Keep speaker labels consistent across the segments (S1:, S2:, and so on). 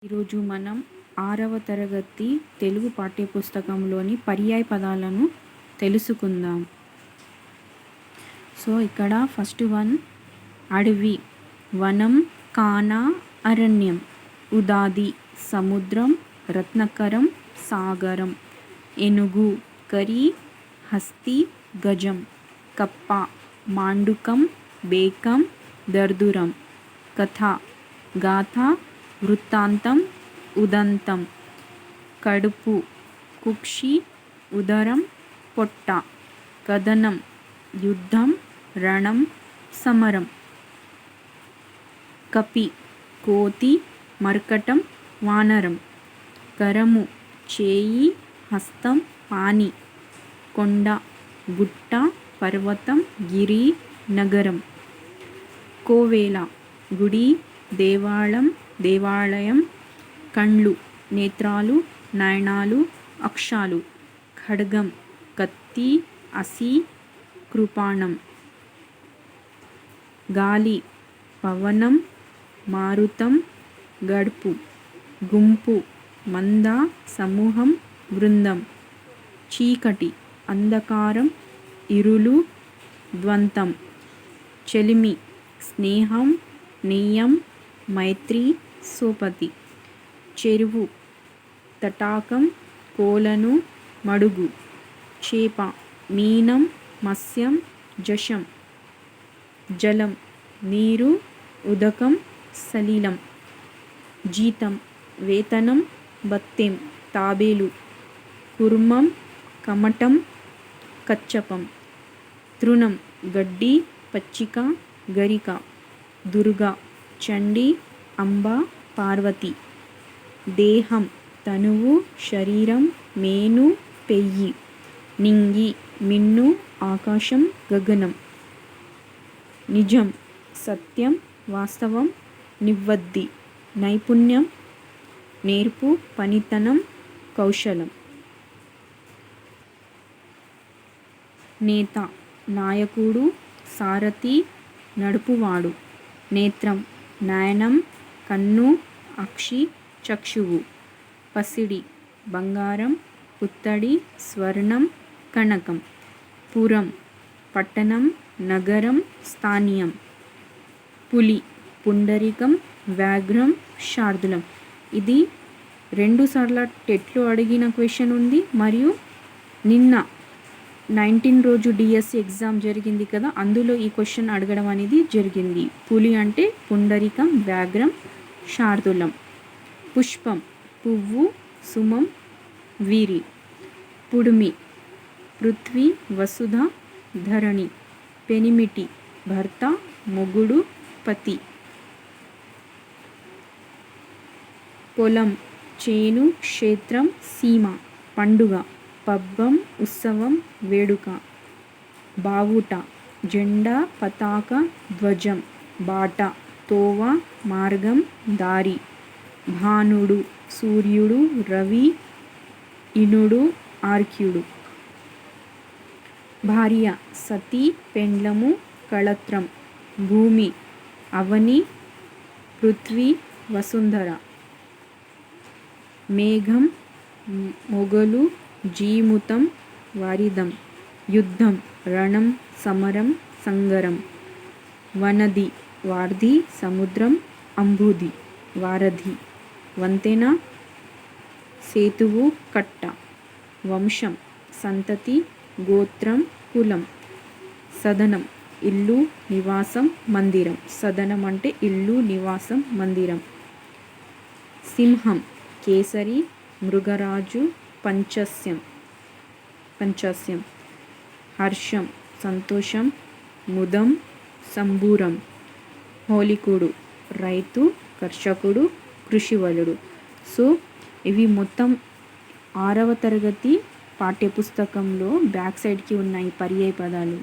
S1: ఈరోజు మనం 6వ తరగతి తెలుగు పాఠ్యపుస్తకంలోని పర్యాయ పదాలను తెలుసుకుందాం. సో ఇక్కడ ఫస్ట్ వన్ అడవి, వనం, కాన, అరణ్యం, ఉదాది, సముద్రం, రత్నకరం, సాగరం, ఏనుగు, కరి, హస్తి, గజం, కప్ప, మాండుకం, బేకం, దర్దురం, కథ, గాథ, వృత్తాంతం, ఉదంతం, కడుపు, కుక్షి, ఉదరం, పొట్ట, కథనం, యుద్ధం, రణం, సమరం, కపి, కోతి, మర్కటం, వానరం, కరము, చేయి, హస్తం, పాని, కొండ, గుట్ట, పర్వతం, గిరి, నగరం, కోవెల, గుడి, దేవాలయం, కండ్లు, నేత్రాలు, నయనాలు, అక్షాలు, ఖడ్గం, కత్తి, అసి, కృపాణం, గాలి, పవనం, మారుతం, గడుపు, గుంపు, మంద, సమూహం, బృందం, చీకటి, అంధకారం, ఇరులు, ద్వంతం, చెలిమి, స్నేహం, నెయ్యం, మైత్రి, సోపతి, చెరువు, తటాకం, కోలను, మడుగు, చేప, మీనం, మత్స్యం, జశం, జలం, నీరు, ఉదకం, సలిలం, జీతం, వేతనం, బత్తెం, తాబేలు, కుర్మం, కమటం, కచ్చపం, తృణం, గడ్డి, పచ్చిక, గరిక, దుర్గా, చండి, అంబ, పార్వతి, దేహం, తనువు, శరీరం, మేను, పెయ్యి, నింగి, మిన్ను, ఆకాశం, గగనం, నిజం, సత్యం, వాస్తవం, నివ్వద్ది, నైపుణ్యం, నేర్పు, పనితనం, కౌశలం, నేత, నాయకుడు, సారథి, నడుపువాడు, నేత్రం, నయనం, కన్ను, అక్షి, చక్షువు, పసిడి, బంగారం, పుత్తడి, స్వర్ణం, కనకం, పురం, పట్టణం, నగరం, స్థానీయం, పులి, పుండరీకం, వ్యాఘ్రం, శార్దూలం. ఇది 2 సార్లు టెట్లో అడిగిన క్వశ్చన్ ఉంది, మరియు నిన్న 19 రోజు డిఎస్సి ఎగ్జామ్ జరిగింది కదా, అందులో ఈ క్వశ్చన్ అడగడం అనేది జరిగింది. పులి అంటే పుండరీకం, వ్యాఘ్రం, శార్దూలం. పుష్పం, పువ్వు, సుమం, వీరి. పుడుమి, పృథ్వీ, వసుధ, ధరణి. పెనిమిటి, భర్త, మొగుడు, పతి. పొలం, చేను, క్షేత్రం, సీమ. పండుగ, పబ్బం, ఉత్సవం, వేడుక. బావుట, జెండా, పతాక, ధ్వజం. బాట, తోవ, మార్గం, దారి. భానుడు, సూర్యుడు, రవి, ఇనుడు, ఆర్క్యుడు. భార్య, సతి, పెండ్లము, కళత్రం. భూమి, అవని, పృథ్వీ, వసుంధర. మేఘం, మొగలు, జీముతం, వారిదం. యుద్ధం, రణం, సమరం, సంగరం. వనది, వార్ధి, సముద్రం, అంబుది, వారధి. వంతెన, సేతువు, కట్ట. వంశం, సంతతి, గోత్రం, కులం. సదనం, ఇల్లు, నివాసం, మందిరం. సదనం అంటే ఇల్లు, నివాసం, మందిరం. సింహం, కేసరి, మృగరాజు, పంచస్యం. హర్షం, సంతోషం, ముదం, సంబూరం. హోలికుడు, రైతు, కర్షకుడు, కృషివలుడు. సో ఇవి మొత్తం 6వ తరగతి పాఠ్యపుస్తకంలో బ్యాక్ సైడ్కి ఉన్నాయి పర్యాయ పదాలు.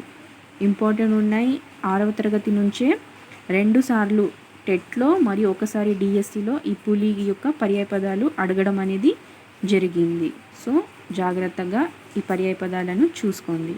S1: ఇంపార్టెంట్ ఉన్నాయి. 6వ తరగతి నుంచే 2 సార్లు టెట్లో మరియు ఒకసారి డిఎస్సిలో ఈ పులి యొక్క పర్యాయ పదాలు అడగడం అనేది జరిగింది. సో జాగ్రత్తగా ఈ పర్యాయ పదాలను చూసుకోండి.